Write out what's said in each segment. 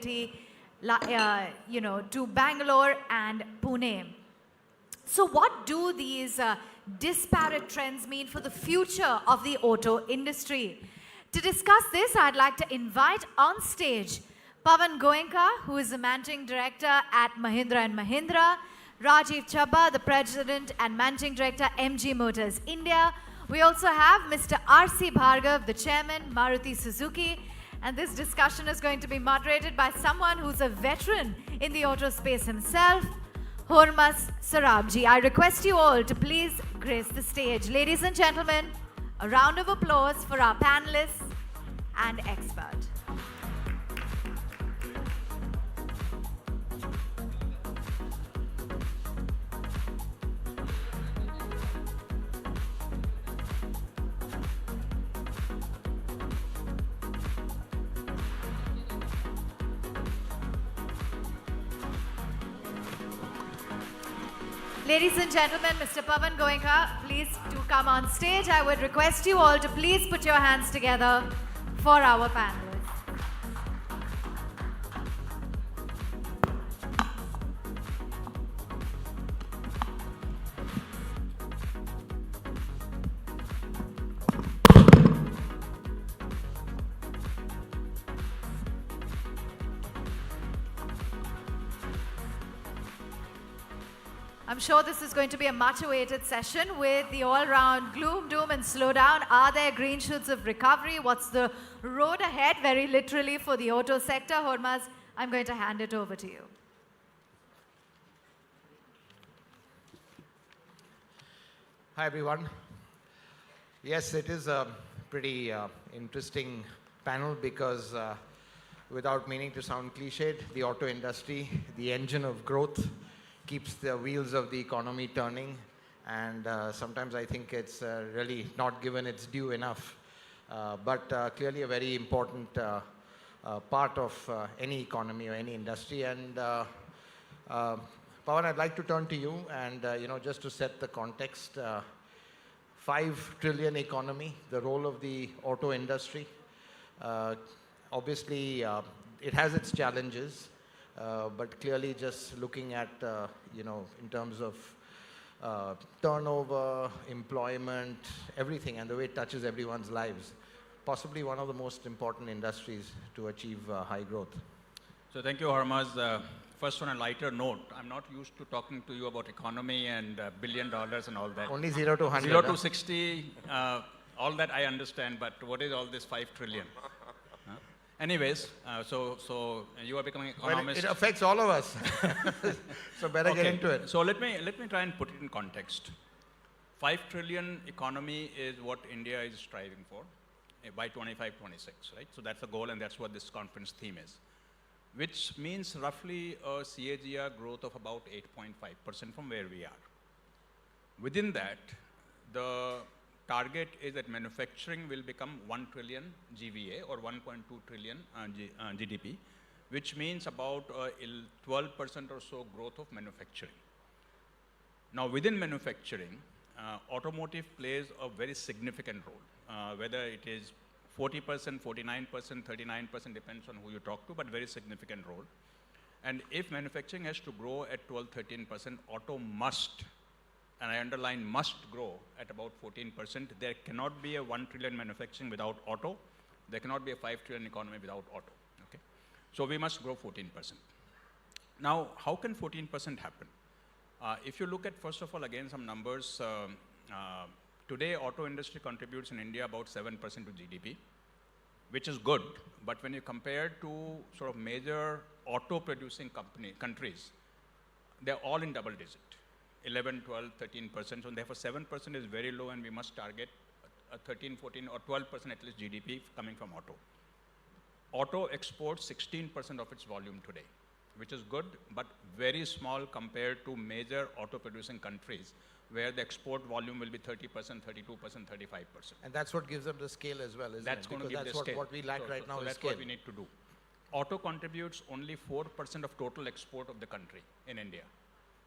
to Bangalore and Pune. So what do these disparate trends mean for the future of the auto industry? To discuss this, I'd like to invite on stage Pawan Goenka, who is the Managing Director at Mahindra Mahindra, Rajeev Chaba, the President and Managing Director, MG Motors India. We also have Mr. C Bhargava, the Chairman, Maruti Suzuki. And this discussion is going to be moderated by someone who's a veteran in the auto space himself, Hormas Sarabji. I request you all to please grace the stage. Ladies and gentlemen, a round of applause for our panelists and expert. Ladies and gentlemen, Mr. Pawan Goenka, please do come on stage. I would request you all to please put your hands together for our panelists. I'm sure this is going to be a much-awaited session with the all-round gloom, doom, and slowdown. Are there green shoots of recovery? What's the road ahead, very literally, for the auto sector? Hormas, I'm going to hand it over to you. Hi, everyone. Yes, it is a pretty interesting panel because without meaning to sound cliched, the auto industry, the engine of growth, keeps the wheels of the economy turning, and sometimes I think it's really not given its due enough. But clearly a very important part of any economy or any industry. And Pawan, I'd like to turn to you and just to set the context. 5 trillion economy, the role of the auto industry. Obviously, it has its challenges. But clearly just looking at, in terms of turnover, employment, everything, and the way it touches everyone's lives, possibly one of the most important industries to achieve high growth. So thank you, Hormas. First, on a lighter note, I'm not used to talking to you about economy and $1 billion and all that. Only 0 to 100. 0 to 60, all that I understand, but what is all this 5 trillion? Anyways, so you are becoming economist. Well, it affects all of us. So better get into it. So let me try and put it in context. 5 trillion economy is what India is striving for by 25, 26, right? So that's the goal, and that's what this conference theme is, which means roughly a CAGR growth of about 8.5% from where we are. Within that, the target is that manufacturing will become 1 trillion GVA or 1.2 trillion GDP, which means about 12% or so growth of manufacturing. Now, within manufacturing, automotive plays a very significant role, whether it is 40%, 49%, 39%, depends on who you talk to, but very significant role. And if manufacturing has to grow at 12, 13%, auto must, and I underline must, grow at about 14%. There cannot be a 1 trillion manufacturing without auto. There cannot be a 5 trillion economy without auto. Okay? So we must grow 14%. Now, how can 14% happen? If you look at, first of all, again, some numbers, today auto industry contributes in India about 7% to GDP, which is good. But when you compare to sort of major auto producing countries, they're all in double digit. 11, 12, 13%, so therefore 7% is very low, and we must target a 13, 14 or 12% at least GDP coming from auto. Auto exports 16% of its volume today, which is good, but very small compared to major auto producing countries where the export volume will be 30%, 32%, 35%. And that's what gives them the scale as well, isn't that's it? Going to give that's the scale. What we lack right now so is that's scale. What we need to do. Auto contributes only 4% of total export of the country in India,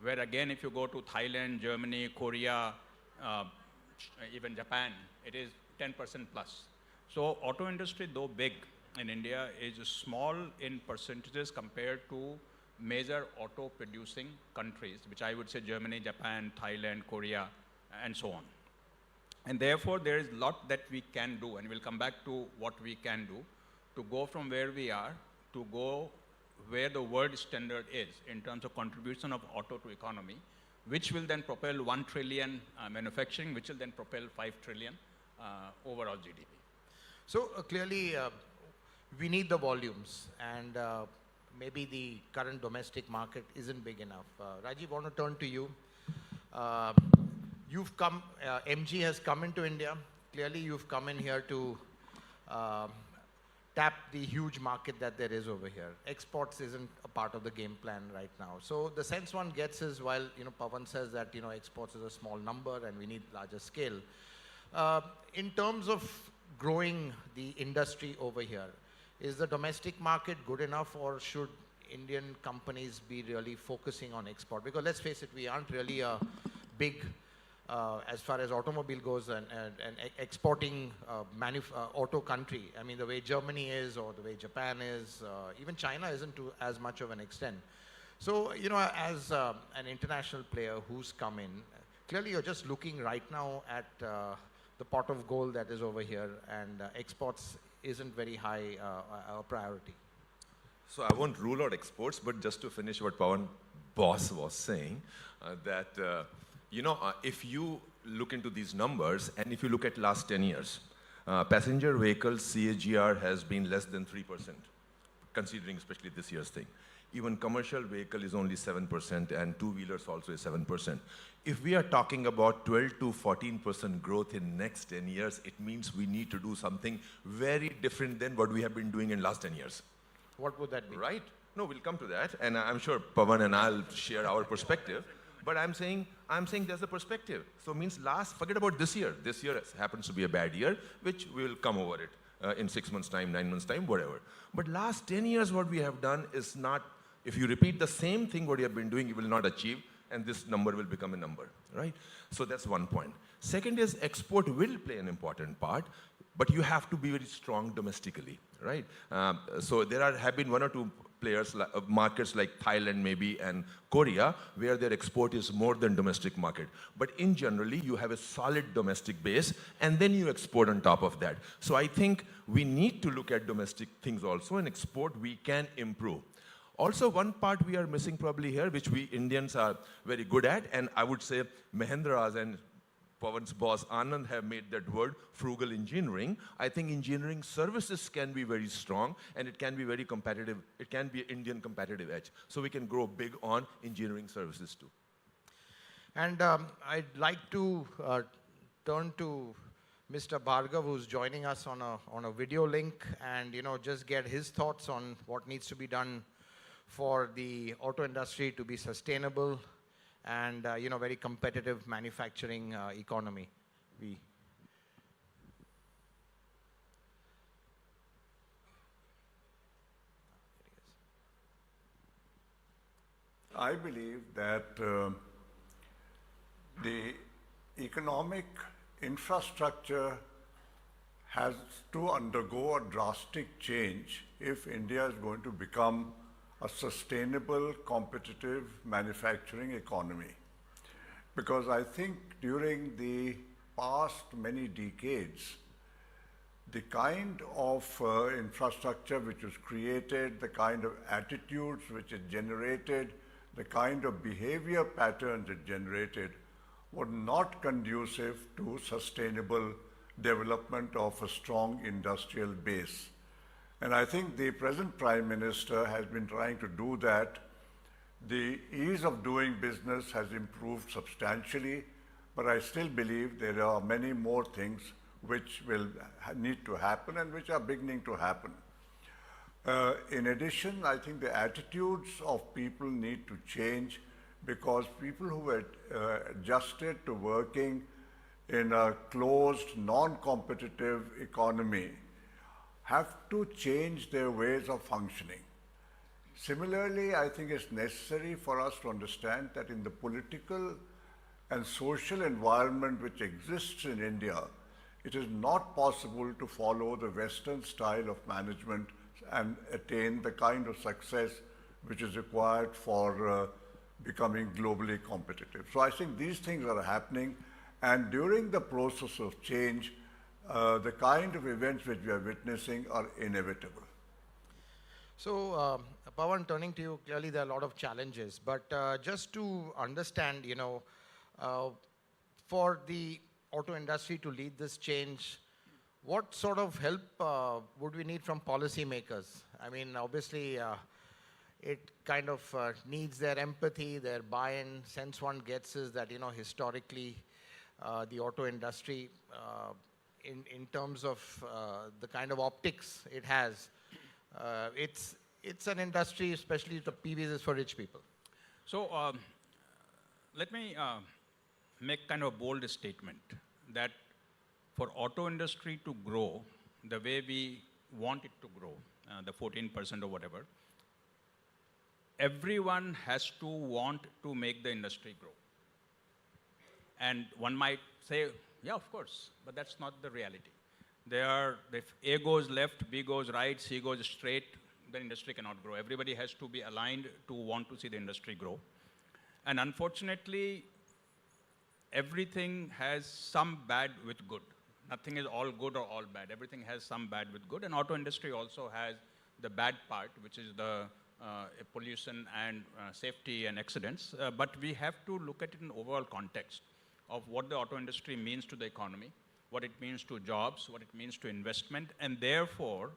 where again, if you go to Thailand, Germany, Korea, even Japan, it is 10% plus. So auto industry, though big, in India is small in percentages compared to major auto producing countries, which I would say Germany, Japan, Thailand, Korea, and so on. And therefore, there is a lot that we can do, and we'll come back to what we can do to go from where we are to go where the world standard is in terms of contribution of auto to economy, which will then propel 1 trillion manufacturing, which will then propel 5 trillion overall GDP. So clearly, we need the volumes, and maybe the current domestic market isn't big enough. Rajeev, I want to turn to you. You've come, MG has come into India. Clearly, you've come in here to tap the huge market that there is over here. Exports isn't a part of the game plan right now. So the sense one gets is, while Pawan says that exports is a small number and we need larger scale, in terms of growing the industry over here, is the domestic market good enough, or should Indian companies be really focusing on export? Because let's face it, we aren't really a big, as far as automobile goes, and exporting auto country. I mean, the way Germany is, or the way Japan is, even China isn't to as much of an extent. So, as an international player who's come in, clearly you're just looking right now at the pot of gold that is over here, and exports isn't very high a priority. So I won't rule out exports, but just to finish what Pawan boss was saying, that if you look into these numbers, and if you look at last 10 years, passenger vehicles CAGR has been less than 3%, considering especially this year's thing. Even commercial vehicle is only 7%, and two-wheelers also is 7%. If we are talking about 12 to 14% growth in next 10 years, it means we need to do something very different than what we have been doing in last 10 years. What would that be? Right? No, we'll come to that, and I'm sure Pawan and I'll share our perspective. But I'm saying there's a perspective. So means forget about this year. This year happens to be a bad year, which we will come over it in 6 months' time, 9 months' time, whatever. But last 10 years, what we have done is not, if you repeat the same thing what you have been doing, you will not achieve, and this number will become a number, right? So that's one point. Second is export will play an important part, but you have to be very strong domestically, right? So there have been 1 or 2 players, markets like Thailand maybe and Korea, where their export is more than domestic market. But in generally, you have a solid domestic base, and then you export on top of that. So I think we need to look at domestic things also, and export we can improve. Also, one part we are missing probably here, which we Indians are very good at, and I would say Mahindras and Pawan's boss Anand have made that word frugal engineering. I think engineering services can be very strong, and it can be very competitive. It can be an Indian competitive edge. So we can grow big on engineering services too. And I'd like to turn to Mr. Bhargav, who's joining us on a video link, and just get his thoughts on what needs to be done for the auto industry to be sustainable and very competitive manufacturing economy. I believe that the economic infrastructure has to undergo a drastic change if India is going to become a sustainable, competitive manufacturing economy. Because I think during the past many decades, the kind of infrastructure which was created, the kind of attitudes which it generated, the kind of behavior patterns it generated were not conducive to sustainable development of a strong industrial base. And I think the present Prime Minister has been trying to do that. The ease of doing business has improved substantially, but I still believe there are many more things which will need to happen and which are beginning to happen. In addition, I think the attitudes of people need to change, because people who are adjusted to working in a closed, non-competitive economy have to change their ways of functioning. Similarly, I think it's necessary for us to understand that in the political and social environment which exists in India, it is not possible to follow the Western style of management and attain the kind of success which is required for becoming globally competitive. So I think these things are happening, and during the process of change, the kind of events which we are witnessing are inevitable. So, Pawan, turning to you, clearly there are a lot of challenges, but just to understand, you know, for the auto industry to lead this change, what sort of help would we need from policymakers? I mean, obviously, it kind of needs their empathy, their buy-in. Sense one gets is that, you know, historically, the auto industry, in terms of the kind of optics it has, it's an industry, especially the PVs, is for rich people. So let me make kind of a bold statement that for auto industry to grow the way we want it to grow, the 14% or whatever, everyone has to want to make the industry grow. And one might say, yeah, of course, but that's not the reality. If A goes left, B goes right, C goes straight, the industry cannot grow. Everybody has to be aligned to want to see the industry grow. And unfortunately, everything has some bad with good. Nothing is all good or all bad. Everything has some bad with good. And auto industry also has the bad part, which is the pollution and safety and accidents. But we have to look at it in overall context of what the auto industry means to the economy, what it means to jobs, what it means to investment, and therefore,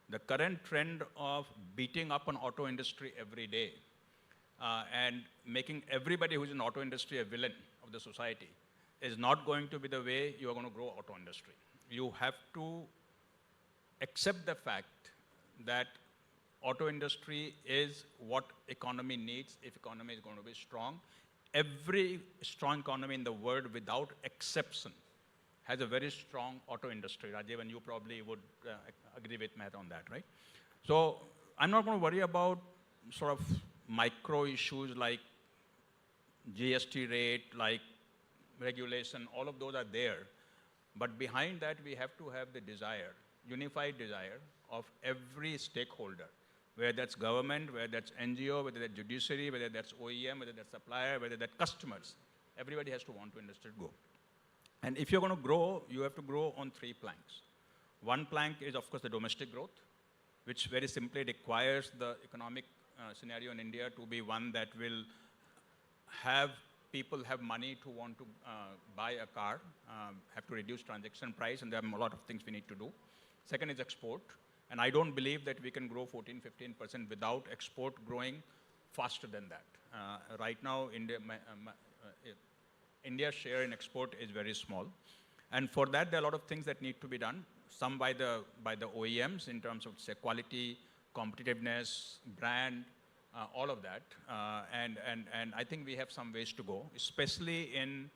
the current trend of beating up on auto industry every day and making everybody who's in auto industry a villain of the society is not going to be the way you are going to grow auto industry. You have to accept the fact that auto industry is what economy needs if economy is going to be strong. Every strong economy in the world, without exception, has a very strong auto industry. Rajeev, and you probably would agree with Matt on that, right? So I'm not going to worry about sort of micro issues like GST rate, like regulation, all of those are there. But behind that, we have to have the desire, unified desire of every stakeholder, whether that's government, whether that's NGO, whether that's judiciary, whether that's OEM, whether that's supplier, whether that's customers. Everybody has to want to industry go. And if you're going to grow, you have to grow on 3 planks. One plank is, of course, the domestic growth, which very simply requires the economic scenario in India to be one that will have people have money to want to buy a car, have to reduce transaction price, and there are a lot of things we need to do. Second is export. And I don't believe that we can grow 14-15% without export growing faster than that. Right now, India's share in export is very small. And for that, there are a lot of things that need to be done. Some by the OEMs in terms of, say, quality, competitiveness, brand, all of that. And I think we have some ways to go, especially in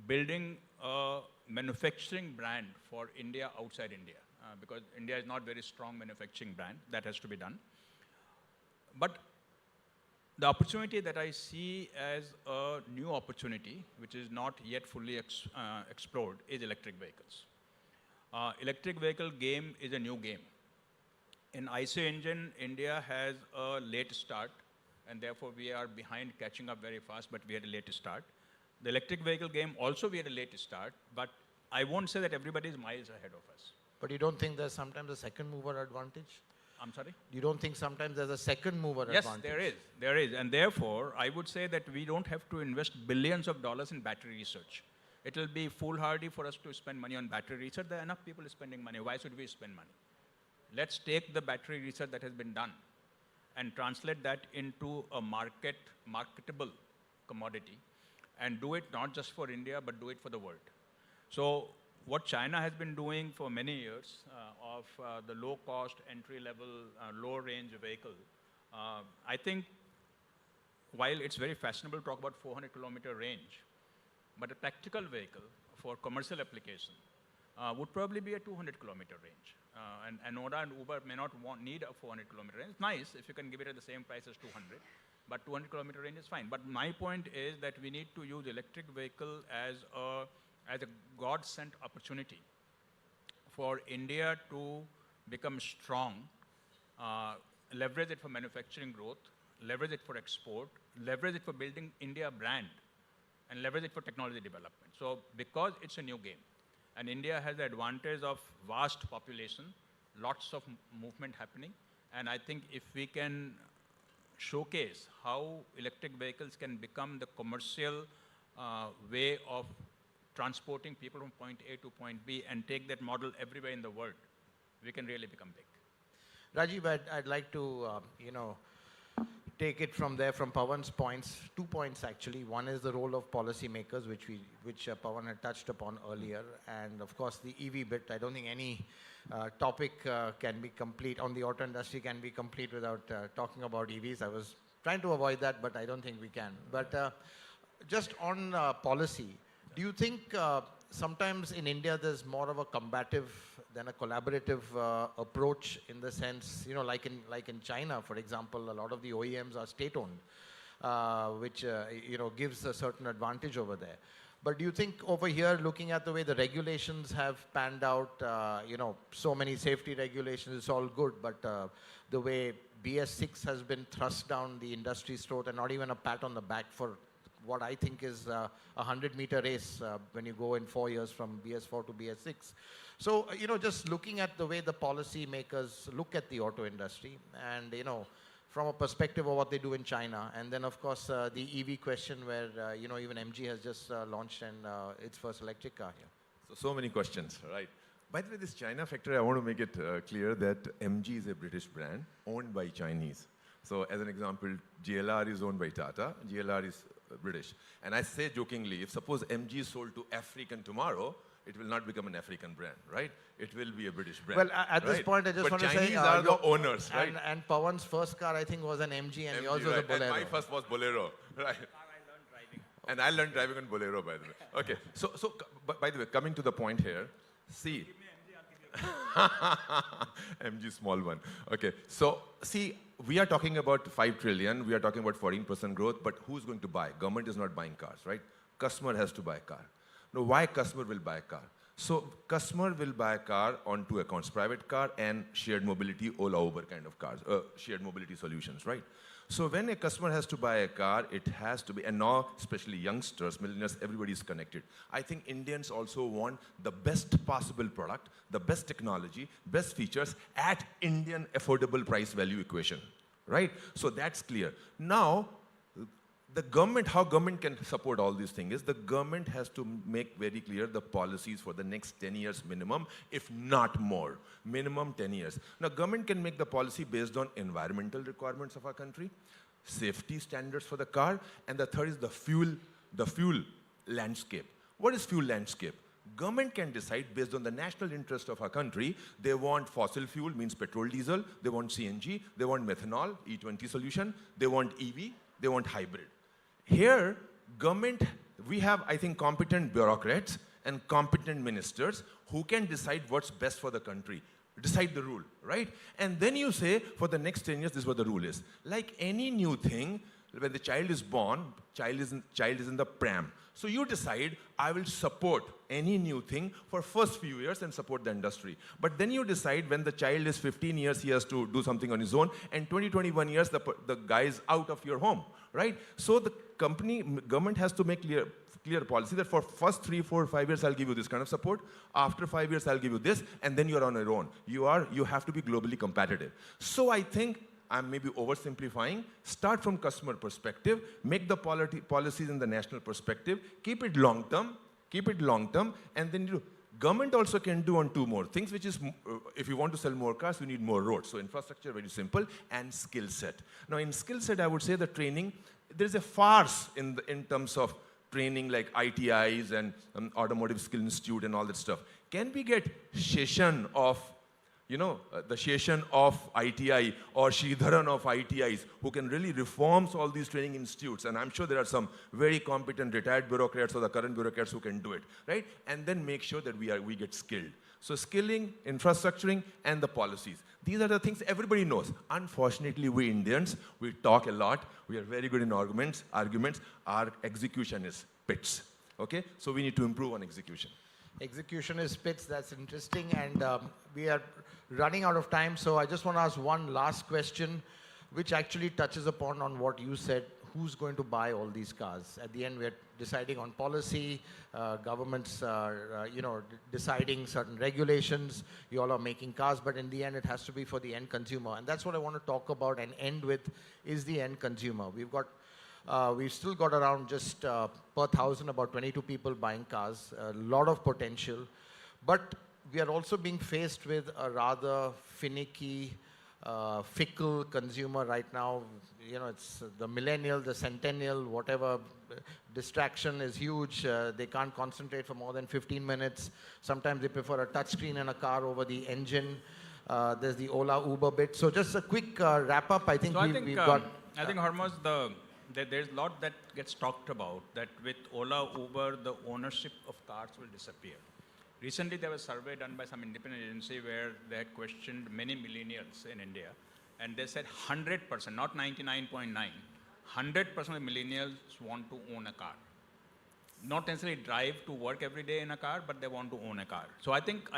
building a manufacturing brand for India outside India. Because India is not very strong manufacturing brand. That has to be done. But the opportunity that I see as a new opportunity, which is not yet fully explored, is electric vehicles. Electric vehicle game is a new game. In IC engine, India has a late start, and therefore we are behind catching up very fast, but we had a late start. The electric vehicle game also we had a late start, but I won't say that everybody is miles ahead of us. But you don't think there's sometimes a second mover advantage? I'm sorry? You don't think sometimes there's a second mover Yes, advantage? there is. And therefore, I would say that we don't have to invest billions of dollars in battery research. It will be foolhardy for us to spend money on battery research. There are enough people spending money. Why should we spend money? Let's take the battery research that has been done and translate that into a marketable commodity and do it not just for India, but do it for the world. So what China has been doing for many years of the low-cost, entry-level, low-range vehicle, I think while it's very fashionable to talk about 400-kilometer range, but a practical vehicle for commercial application would probably be a 200-kilometer range. And Ola and Uber may not need a 400-kilometer range. It's nice if you can give it at the same price as 200, but 200-kilometer range is fine. But my point is that we need to use electric vehicle as a as a God-sent opportunity for India to become strong, leverage it for manufacturing growth, leverage it for export, leverage it for building India brand, and leverage it for technology development. So because it's a new game, and India has the advantage of vast population, lots of movement happening, and I think if we can showcase how electric vehicles can become the commercial way of transporting people from point A to point B and take that model everywhere in the world, we can really become big. Rajeev, I'd like to, take it from there, from Pawan's points, 2 points actually. One is the role of policymakers, which Pawan had touched upon earlier, and of course the EV bit. I don't think any topic can be complete on the auto industry can be complete without talking about EVs. I was trying to avoid that, but I don't think we can. But just on policy, do you think sometimes in India there's more of a combative than a collaborative approach, in the sense, like in China, for example, a lot of the OEMs are state-owned, which gives a certain advantage over there. But do you think over here, looking at the way the regulations have panned out, so many safety regulations, it's all good, but the way BS6 has been thrust down the industry's throat, and not even a pat on the back for what I think is a 100-meter race when you go in 4 years from BS4 to BS6. So, just looking at the way the policy makers look at the auto industry, and, from a perspective of what they do in China, and then, of course, the EV question where, even MG has just launched its first electric car here. So many questions, right? By the way, this China factor, I want to make it clear that MG is a British brand owned by Chinese. So as an example, JLR is owned by Tata, JLR is British. And I say jokingly, if suppose MG is sold to African tomorrow, it will not become an African brand, right? It will be a British brand. Well, at this point, I just want to say... Chinese are the owners, right? And Pawan's first car, I think, was an MG, and yours was a Bolero. And my first was Bolero, right? And I learned driving on Bolero, by the way. Okay, so by the way, coming to the point here, see... MG small one. Okay, so see, we are talking about 5 trillion, we are talking about 14% growth, but who's going to buy? Government is not buying cars, right? Customer has to buy a car. Now, why customer will buy a car? So customer will buy a car on 2 accounts, private car and shared mobility, Ola, Uber kind of cars, shared mobility solutions, right? So when a customer has to buy a car, it has to be, and now especially youngsters, millennials, everybody is connected. I think Indians also want the best possible product, the best technology, best features at Indian affordable price value equation, right? So that's clear. Now, the government, how government can support all these things is the government has to make very clear the policies for the next 10 years minimum, if not more. Minimum 10 years. Now, government can make the policy based on environmental requirements of our country, safety standards for the car, and the third is the fuel landscape. What is fuel landscape? Government can decide based on the national interest of our country, they want fossil fuel, means petrol, diesel, they want CNG, they want methanol, E20 solution, they want EV, they want hybrid. Here, government, we have, I think, competent bureaucrats and competent ministers who can decide what's best for the country, decide the rule, right? And then you say, for the next 10 years, this is what the rule is. Like any new thing, when the child is born, child is in the pram. So you decide, I will support any new thing for first few years and support the industry. But then you decide when the child is 15 years, he has to do something on his own, and 20, 21 years, the guy is out of your home, right? So the government has to make clear policy that for first 3, 4, 5 years, I'll give you this kind of support. After 5 years, I'll give you this, and then you're on your own. You have to be globally competitive. So I think I'm maybe oversimplifying. Start from customer perspective, make the policies in the national perspective, keep it long term, and then government also can do on 2 more things, which is, if you want to sell more cars, you need more roads. So infrastructure, very simple, and skill set. Now in skill set, I would say the training, there's a farce in terms of training like ITIs and Automotive Skill Institute and all that stuff. Can we get session of the session of ITI or Sridharan of ITIs who can really reform all these training institutes? And I'm sure there are some very competent retired bureaucrats or the current bureaucrats who can do it, right? And then make sure that we get skilled. So skilling, infrastructuring, and the policies. These are the things everybody knows. Unfortunately, we Indians, we talk a lot. We are very good in arguments. Our execution is pits. Okay? So we need to improve on execution. Execution is spits, that's interesting, and we are running out of time, so I just want to ask one last question, which actually touches upon on what you said. Who's going to buy all these cars? At the end, we're deciding on policy, governments are, deciding certain regulations, you all are making cars, but in the end, it has to be for the end consumer, and that's what I want to talk about and end with, is the end consumer. We've still got around just per 1,000 about 22 people buying cars, a lot of potential, but we are also being faced with a rather finicky, fickle consumer right now. It's the millennial, the centennial, whatever, distraction is huge. They can't concentrate for more than 15 minutes. Sometimes they prefer a touchscreen in a car over the engine. There's the Ola Uber bit. So just a quick wrap up. I think we've got... I think, Hormoz, there's a lot that gets talked about, that with Ola, Uber, the ownership of cars will disappear. Recently, there was a survey done by some independent agency where they had questioned many millennials in India, and they said 100%, not 99.9, 100% of millennials want to own a car. Not necessarily drive to work every day in a car, but they want to own a car. So I think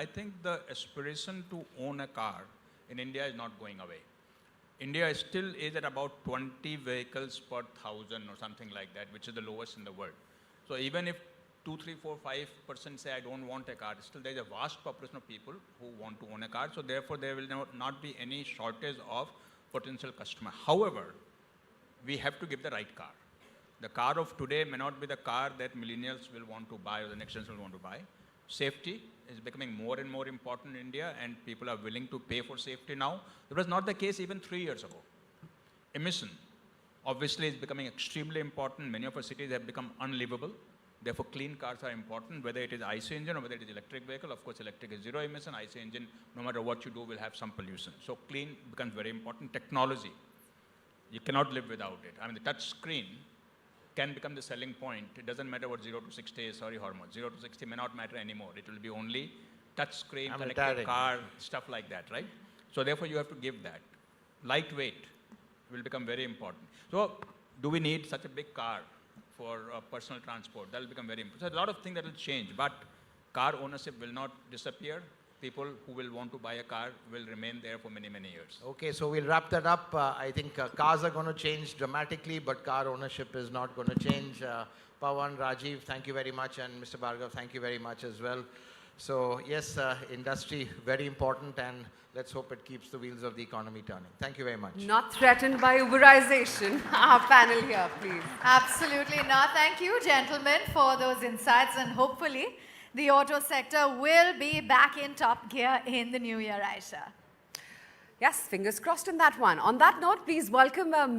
the aspiration to own a car in India is not going away. India still is at about 20 vehicles per 1,000 or something like that, which is the lowest in the world. So even if 2, 3, 4, 5% say I don't want a car, still there is a vast population of people who want to own a car. So therefore, there will not be any shortage of potential customer. However, we have to give the right car. The car of today may not be the car that millennials will want to buy or the next generation will want to buy. Safety is becoming more and more important in India, and people are willing to pay for safety now. It was not the case even 3 years ago. Emission, obviously, is becoming extremely important. Many of our cities have become unlivable. Therefore, clean cars are important, whether it is IC engine or whether it is electric vehicle. Of course, electric is zero emission. IC engine, no matter what you do, will have some pollution. So clean becomes very important. Technology, you cannot live without it. I mean, the touch screen can become the selling point. It doesn't matter what 0 to 60 is, sorry, Hormoz. 0 to 60 may not matter anymore. It will be only touch screen, connected car, stuff like that, right? So therefore, you have to give that. Lightweight will become very important. So do we need such a big car for personal transport? That will become very important. So a lot of things that will change, but car ownership will not disappear. People who will want to buy a car will remain there for many, many years. Okay, so we'll wrap that up. I think cars are going to change dramatically, but car ownership is not going to change. Pawan, Rajeev, thank you very much, and Mr. Bhargav, thank you very much as well. So yes, industry, very important, and let's hope it keeps the wheels of the economy turning. Thank you very much. Not threatened by Uberization. Our panel here, please. Absolutely not. Thank you, gentlemen, for those insights, and hopefully the auto sector will be back in top gear in the new year, Aisha. Yes, fingers crossed on that one. On that note, please welcome